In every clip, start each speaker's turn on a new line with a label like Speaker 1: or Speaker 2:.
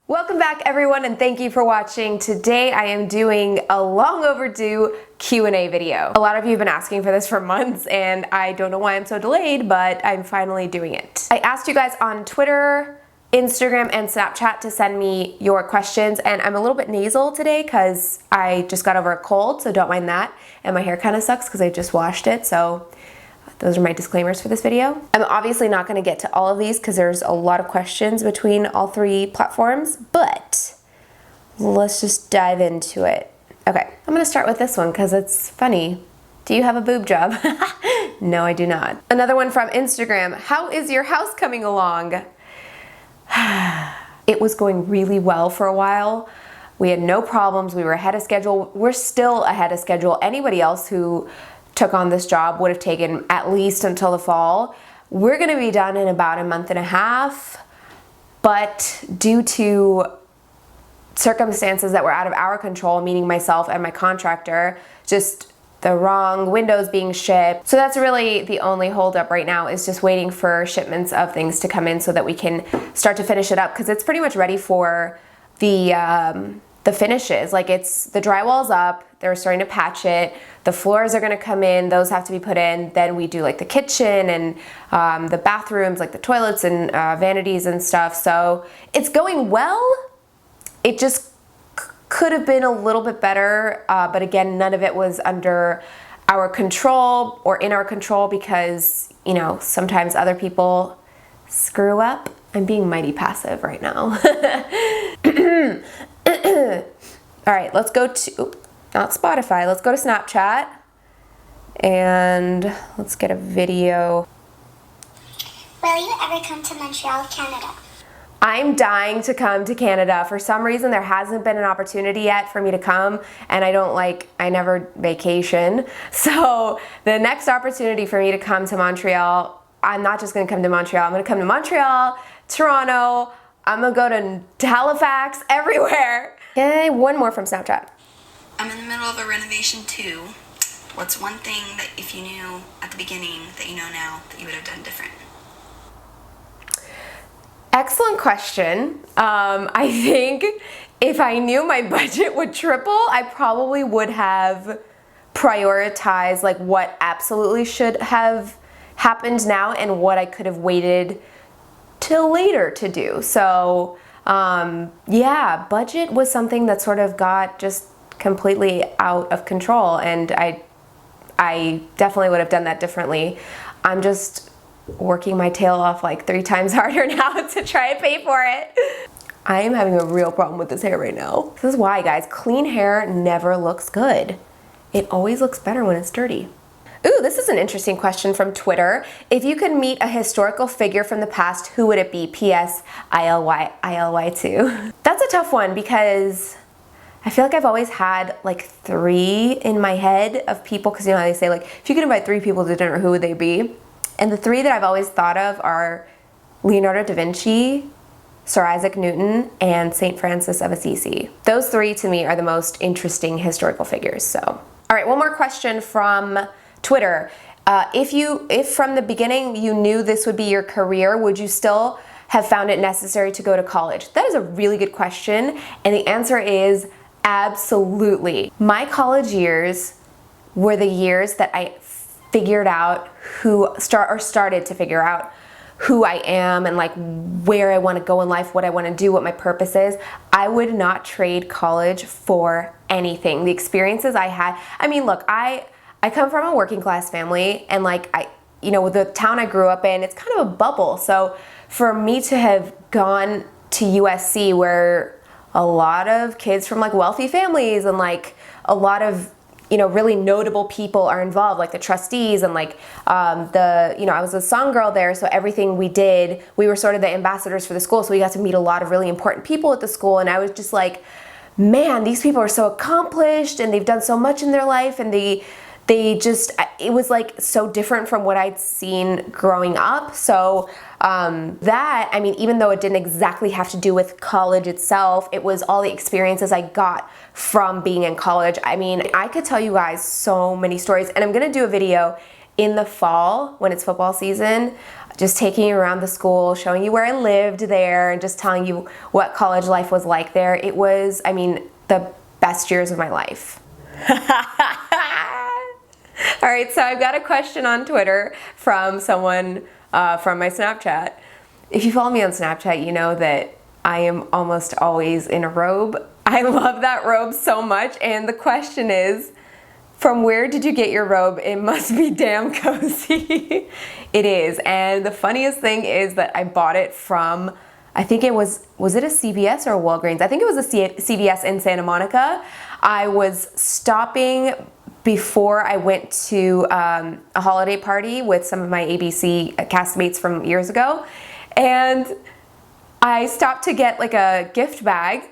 Speaker 1: Welcome back everyone, and thank you for watching. Today I am doing a long overdue Q&A video. A lot of you have been asking for this for months and I don't know why I'm so delayed, but I'm finally doing it. I asked you guys on Twitter, Instagram, and Snapchat to send me your questions, and I'm a little bit nasal today because I just got over a cold, so don't mind that. And my hair kind of sucks because I just washed it, so those are my disclaimers for this video. I'm obviously not gonna get to all of these because there's a lot of questions between all three platforms, but let's just dive into it. Okay, I'm gonna start with this one because it's funny. Do you have a boob job? No, I do not. Another one from Instagram. How is your house coming along? It was going really well for a while. We had no problems. We were ahead of schedule. We're still ahead of schedule. Anybody else who took on this job would have taken at least until the fall. We're gonna be done in about a month and a half, but due to circumstances that were out of our control, meaning myself and my contractor, just the wrong windows being shipped. So that's really the only holdup right now, is just waiting for shipments of things to come in so that we can start to finish it up, because it's pretty much ready for the finishes. Like, it's the drywall's up, they're starting to patch it, the floors are gonna come in, those have to be put in, then we do like the kitchen and the bathrooms, like the toilets and vanities and stuff. So it's going well. It just could have been a little bit better, but again, none of it was under our control or in our control because, you know, sometimes other people screw up. I'm being mighty passive right now. All right, let's go to, not Spotify, let's go to Snapchat and let's get a video.
Speaker 2: Will you ever come to Montreal, Canada?
Speaker 1: I'm dying to come to Canada. For some reason, there hasn't been an opportunity yet for me to come, and I never vacation. So the next opportunity for me to come to Montreal, I'm not just gonna come to Montreal, I'm gonna come to Montreal, Toronto, I'm gonna go to Halifax, everywhere. Okay, one more from Snapchat.
Speaker 3: I'm in the middle of a renovation too. What's one thing that if you knew at the beginning that you know now that you would have done different?
Speaker 1: Excellent question. I think if I knew my budget would triple, I probably would have prioritized like what absolutely should have happened now and what I could have waited till later to do. So yeah, budget was something that sort of got just completely out of control, and I definitely would have done that differently. I'm just working my tail off like 3 times harder now to try and pay for it. I am having a real problem with this hair right now. This is why, guys, clean hair never looks good. It always looks better when it's dirty. Ooh, this is an interesting question from Twitter. If you could meet a historical figure from the past, who would it be? P.S. ILY too. That's a tough one because I feel like I've always had like 3 in my head of people, because you know how they say like, if you could invite 3 people to dinner, who would they be? And the 3 that I've always thought of are Leonardo da Vinci, Sir Isaac Newton, and St. Francis of Assisi. Those 3 to me are the most interesting historical figures. So, all right, one more question from Twitter. If from the beginning you knew this would be your career, would you still have found it necessary to go to college? That is a really good question, and the answer is absolutely. My college years were the years that I figured out started to figure out who I am and like where I want to go in life, what I want to do, what my purpose is. I would not trade college for anything. The experiences I had, I mean, look, I come from a working class family, and like you know, the town I grew up in, it's kind of a bubble. So for me to have gone to USC, where a lot of kids from like wealthy families and like a lot of, you know, really notable people are involved, like the trustees and like you know, I was a song girl there, so everything we did, we were sort of the ambassadors for the school, so we got to meet a lot of really important people at the school, and I was just like, man, these people are so accomplished and they've done so much in their life, and they just, it was like so different from what I'd seen growing up. So that, I mean, even though it didn't exactly have to do with college itself, it was all the experiences I got from being in college. I mean, I could tell you guys so many stories, and I'm gonna do a video in the fall when it's football season just taking you around the school, showing you where I lived there, and just telling you what college life was like there. It was, I mean, the best years of my life. All right, so I've got a question on Twitter from someone from my Snapchat. If you follow me on Snapchat, you know that I am almost always in a robe. I love that robe so much, and the question is, from where did you get your robe? It must be damn cozy. It is, and the funniest thing is that I bought it from, I think it was it a CVS or a Walgreens? I think it was a CVS in Santa Monica. I was stopping before I went to a holiday party with some of my ABC castmates from years ago, and I stopped to get like a gift bag,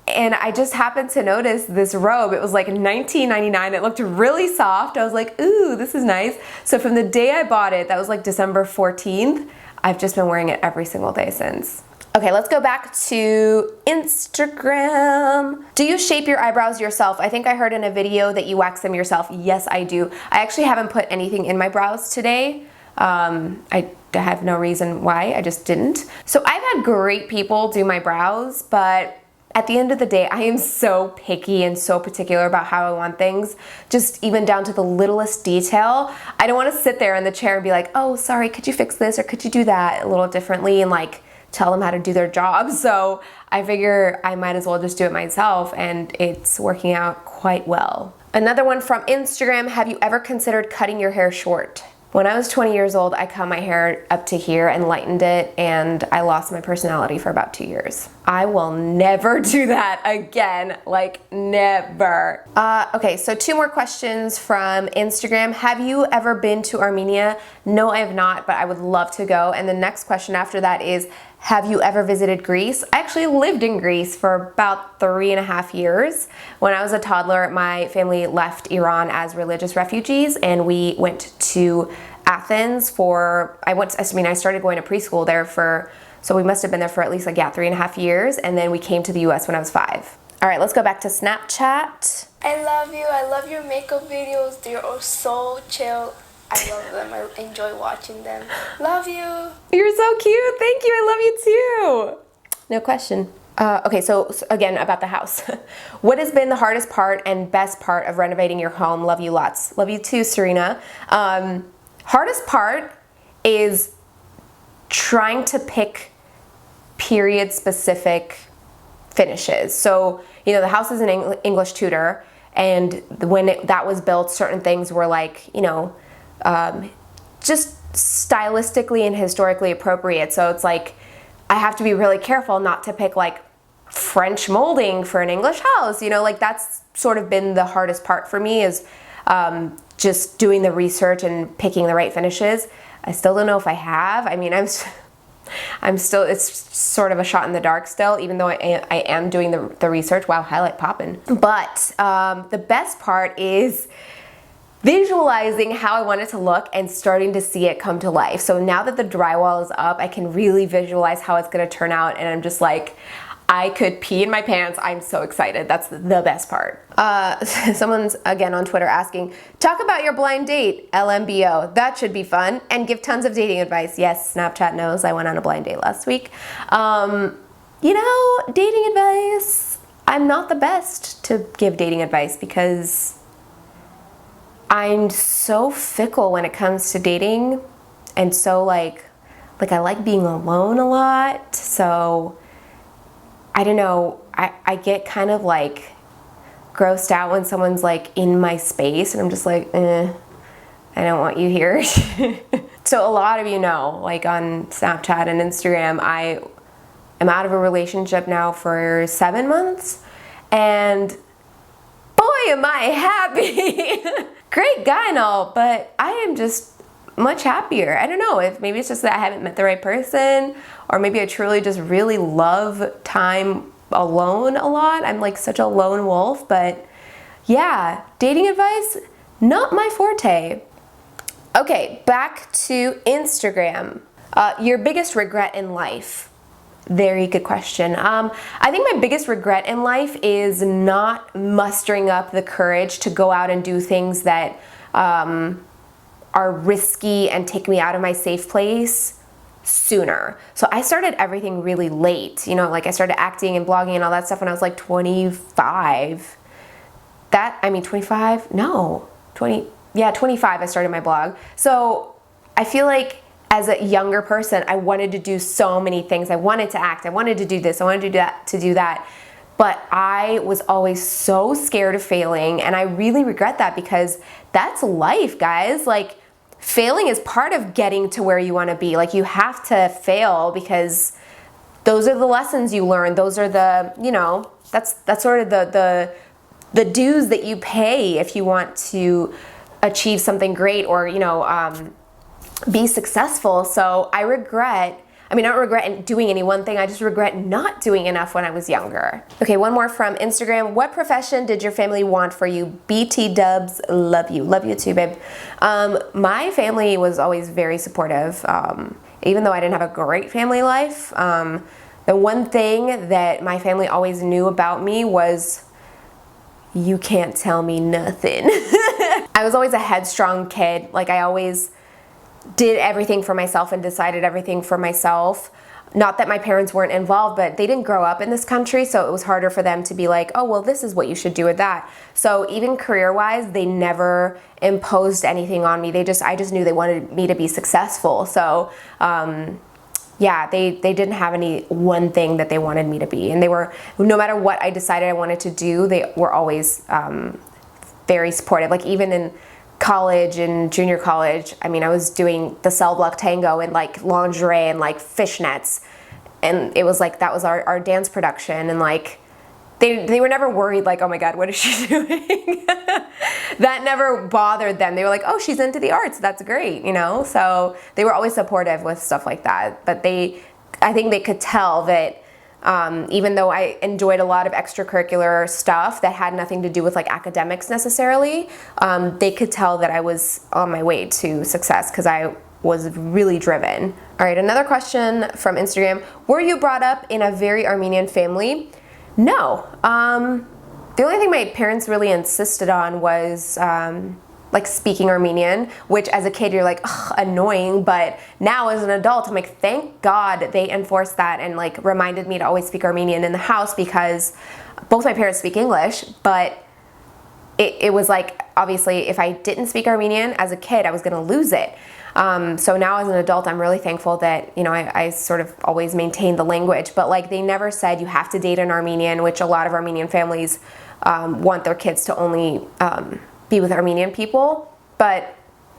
Speaker 1: and I just happened to notice this robe. It was like $19.99. It looked really soft. I was like, ooh, this is nice. So from the day I bought it, that was like December 14th, I've just been wearing it every single day since. Okay, let's go back to Instagram. Do you shape your eyebrows yourself? I think I heard in a video that you wax them yourself. Yes, I do. I actually haven't put anything in my brows today. I have no reason why, I just didn't. So I've had great people do my brows, but at the end of the day, I am so picky and so particular about how I want things, just even down to the littlest detail. I don't want to sit there in the chair and be like, oh, sorry, could you fix this or could you do that a little differently, and like tell them how to do their job. So I figure I might as well just do it myself, and it's working out quite well. Another one from Instagram, have you ever considered cutting your hair short? When I was 20 years old, I cut my hair up to here and lightened it, and I lost my personality for about 2 years. I will never do that again, like never. Okay, so 2 more questions from Instagram. Have you ever been to Armenia? No, I have not, but I would love to go. And the next question after that is, have you ever visited Greece? I actually lived in Greece for about 3.5 years. When I was a toddler, my family left Iran as religious refugees, and we went to Athens for, I started going to preschool there so we must have been there for at least 3.5 years, and then we came to the US when I was 5. All right, let's go back to Snapchat.
Speaker 4: I love you. I love your makeup videos. They are so chill. I love them. I enjoy watching them. Love you.
Speaker 1: You're so cute. Thank you. I love you too. No question. Okay, so again, about the house. What has been the hardest part and best part of renovating your home? Love you lots. Love you too, Serena. Hardest part is trying to pick period-specific finishes. So, you know, the house is an English Tudor, and when that was built, certain things were like, you know, just stylistically and historically appropriate. So it's like, I have to be really careful not to pick like French molding for an English house, you know, like that's sort of been the hardest part for me, is just doing the research and picking the right finishes. I still don't know if I have. I mean, I'm still, it's sort of a shot in the dark still, even though I am doing the research. Wow, highlight poppin'. But the best part is visualizing how I want it to look and starting to see it come to life. So now that the drywall is up, I can really visualize how it's gonna turn out, and I'm just like, I could pee in my pants. I'm so excited. That's the best part. Someone's again on Twitter asking, talk about your blind date, LMBO. That should be fun. And give tons of dating advice. Yes, Snapchat knows I went on a blind date last week. You know, dating advice, I'm not the best to give dating advice because I'm so fickle when it comes to dating, and so like I like being alone a lot. So I don't know, I get kind of like grossed out when someone's like in my space, and I'm just like, I don't want you here. So a lot of you know, like on Snapchat and Instagram, I am out of a relationship now for 7 months, and boy am I happy. Great guy and all, but I am just much happier. I don't know, if maybe it's just that I haven't met the right person, or maybe I truly just really love time alone a lot. I'm like such a lone wolf, but yeah, dating advice, not my forte. Okay, back to Instagram. Your biggest regret in life. Very good question. I think my biggest regret in life is not mustering up the courage to go out and do things that are risky and take me out of my safe place sooner. So I started everything really late. You know, like I started acting and blogging and all that stuff when I was like 25. 25? No, 20, yeah, 25 I started my blog. So I feel like as a younger person, I wanted to do so many things. I wanted to act, I wanted to do this, I wanted to do that. But I was always so scared of failing, and I really regret that because that's life, guys. Like, failing is part of getting to where you want to be. Like, you have to fail because those are the lessons you learn. Those are the, you know, that's sort of the dues that you pay if you want to achieve something great or, you know, be successful. So I don't regret doing any one thing, I just regret not doing enough when I was younger. Okay, one more from Instagram. What profession did your family want for you? BT dubs, love you. Love you too, babe. My family was always very supportive. Even though I didn't have a great family life, the one thing that my family always knew about me was, you can't tell me nothing. I was always a headstrong kid. Like, I always did everything for myself and decided everything for myself. Not that my parents weren't involved, but they didn't grow up in this country, so it was harder for them to be like, oh, well, this is what you should do with that. So even career-wise, they never imposed anything on me. I just knew they wanted me to be successful. So yeah, they didn't have any one thing that they wanted me to be. And they were, no matter what I decided I wanted to do, they were always very supportive. Like, even in college and junior college, I mean, I was doing the cell block tango and like lingerie and like fishnets, and it was like, that was our dance production, and like they were never worried like, oh my god, what is she doing? That never bothered them. They were like, oh, she's into the arts, that's great, you know. So they were always supportive with stuff like that. But I think they could tell that even though I enjoyed a lot of extracurricular stuff that had nothing to do with like academics necessarily, they could tell that I was on my way to success because I was really driven. All right, another question from Instagram. Were you brought up in a very Armenian family? No. The only thing my parents really insisted on was like speaking Armenian, which as a kid you're like, ugh, annoying, but now as an adult I'm like, thank God they enforced that and like reminded me to always speak Armenian in the house, because both my parents speak English, but it was like, obviously if I didn't speak Armenian as a kid I was gonna lose it. So now as an adult I'm really thankful that, you know, I sort of always maintained the language, but like they never said you have to date an Armenian, which a lot of Armenian families want their kids to only be with Armenian people. But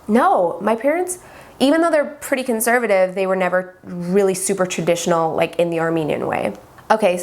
Speaker 1: no, my parents, even though they're pretty conservative, they were never really super traditional like in the Armenian way. Okay,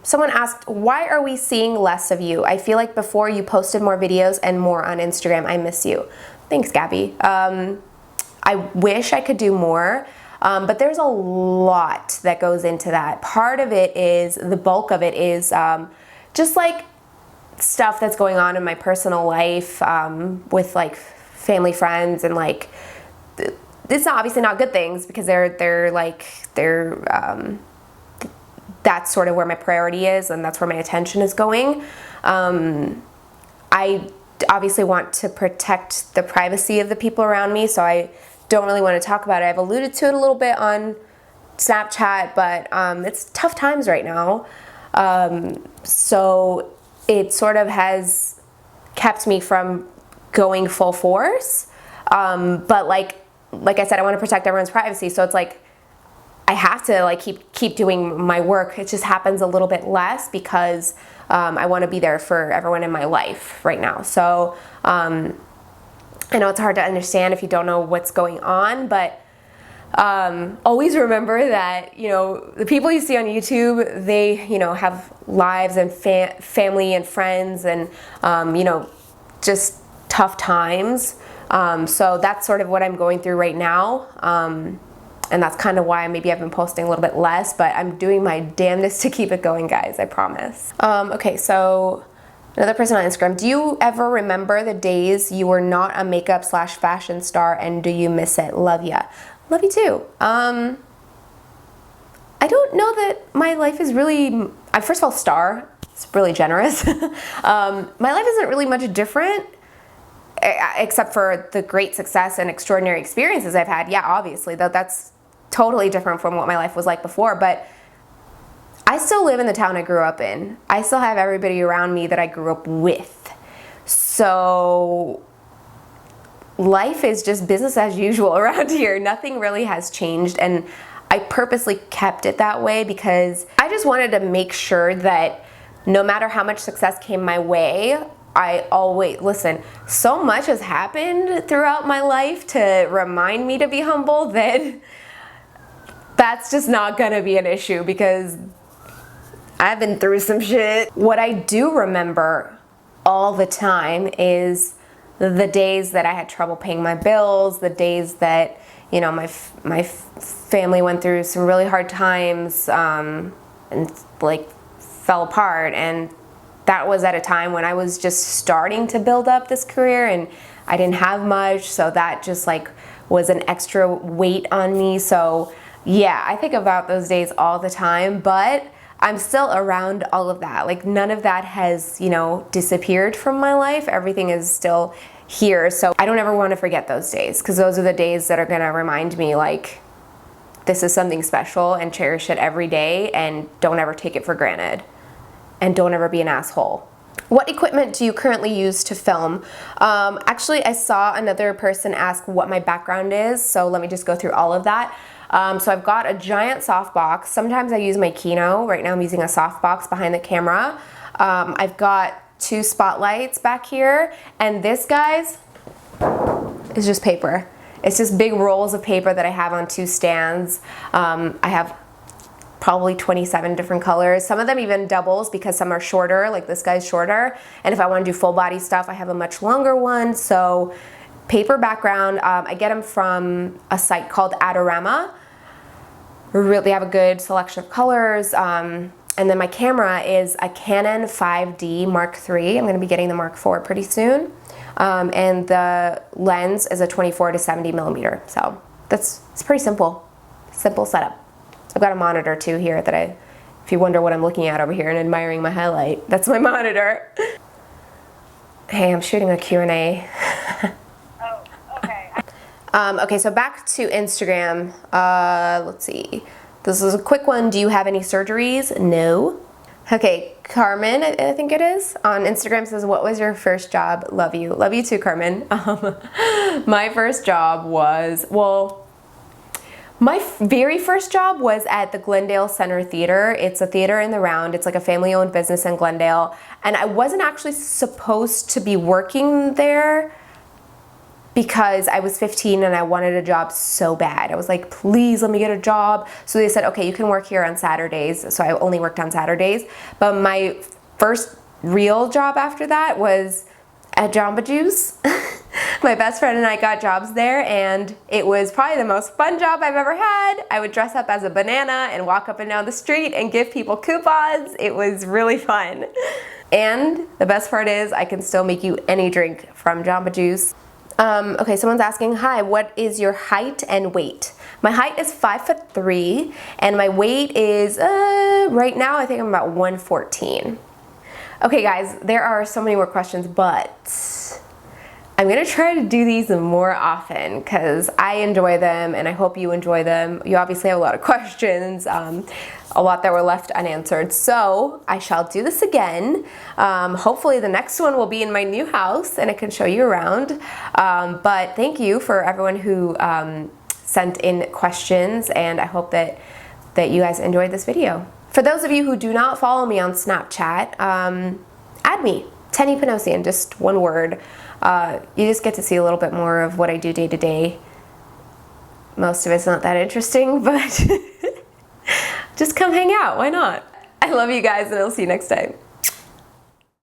Speaker 1: someone asked, why are we seeing less of you? I feel like before you posted more videos and more on Instagram. I miss you. Thanks, Gabby. I wish I could do more, but there's a lot that goes into that. Part of it is, the bulk of it is just like stuff that's going on in my personal life with like family, friends, and like it's obviously not good things, because that's sort of where my priority is and that's where my attention is going. I obviously want to protect the privacy of the people around me, so I don't really want to talk about it. I've alluded to it a little bit on Snapchat, but it's tough times right now. So it sort of has kept me from going full force. But like I said, I want to protect everyone's privacy. So it's like, I have to like keep doing my work. It just happens a little bit less because I want to be there for everyone in my life right now. So I know it's hard to understand if you don't know what's going on, but always remember that, you know, the people you see on YouTube, they, you know, have lives and family and friends and, you know, just tough times. So that's sort of what I'm going through right now. And that's kind of why maybe I've been posting a little bit less, but I'm doing my damnedest to keep it going, guys, I promise. Okay, so another person on Instagram. Do you ever remember the days you were not a makeup / fashion star, and do you miss it? Love ya. Love you too. I don't know that my life is really, first of all, star. It's really generous. My life isn't really much different, except for the great success and extraordinary experiences I've had. Yeah, obviously, that's totally different from what my life was like before, but I still live in the town I grew up in. I still have everybody around me that I grew up with. So life is just business as usual around here. Nothing really has changed, and I purposely kept it that way because I just wanted to make sure that no matter how much success came my way, I always, listen, so much has happened throughout my life to remind me to be humble that that's just not gonna be an issue because I've been through some shit. What I do remember all the time is the days that I had trouble paying my bills, the days that, you know, my family went through some really hard times and like fell apart, and that was at a time when I was just starting to build up this career and I didn't have much, so that just like was an extra weight on me. So yeah, I think about those days all the time, but I'm still around all of that. Like none of that has, you know, disappeared from my life. Everything is still here. So I don't ever want to forget those days because those are the days that are going to remind me like this is something special, and cherish it every day and don't ever take it for granted. And don't ever be an asshole. What equipment do you currently use to film? Actually, I saw another person ask what my background is, so let me just go through all of that. So I've got a giant softbox. Sometimes I use my Kino. Right now I'm using a softbox behind the camera. I've got 2 spotlights back here, and this, guys, is just paper. It's just big rolls of paper that I have on 2 stands. I have probably 27 different colors. Some of them even doubles because some are shorter, like this guy's shorter. And if I want to do full body stuff, I have a much longer one. So paper background, I get them from a site called Adorama. Really have a good selection of colors. And then my camera is a Canon 5D Mark III. I'm going to be getting the Mark IV pretty soon. And the lens is a 24 to 70 millimeter. So it's pretty simple setup. I've got a monitor too here that if you wonder what I'm looking at over here and admiring my highlight, that's my monitor. Hey, I'm shooting a Q&A.
Speaker 2: Oh, okay.
Speaker 1: Okay, so back to Instagram. Let's see. This is a quick one. Do you have any surgeries? No. Okay, Carmen, I think it is, on Instagram says, what was your first job? Love you. Love you too, Carmen. My first job was, my very first job was at the Glendale Center Theater. It's a theater in the Round. It's like a family-owned business in Glendale. And I wasn't actually supposed to be working there because I was 15 and I wanted a job so bad. I was like, please let me get a job. So they said, okay, you can work here on Saturdays. So I only worked on Saturdays. But my first real job after that was at Jamba Juice. My best friend and I got jobs there, and it was probably the most fun job I've ever had. I would dress up as a banana and walk up and down the street and give people coupons. It was really fun. And the best part is I can still make you any drink from Jamba Juice. Okay, someone's asking, hi, what is your height and weight? My height is 5'3", and my weight is, right now I think I'm about 114. Okay guys, there are so many more questions, but I'm gonna try to do these more often because I enjoy them and I hope you enjoy them. You obviously have a lot of questions, a lot that were left unanswered. So I shall do this again. Hopefully the next one will be in my new house and I can show you around. But thank you for everyone who sent in questions, and I hope that you guys enjoyed this video. For those of you who do not follow me on Snapchat, add me, Teni Panosian, just one word. You just get to see a little bit more of what I do day to day. Most of it's not that interesting, but just come hang out, why not? I love you guys, and I'll see you next time.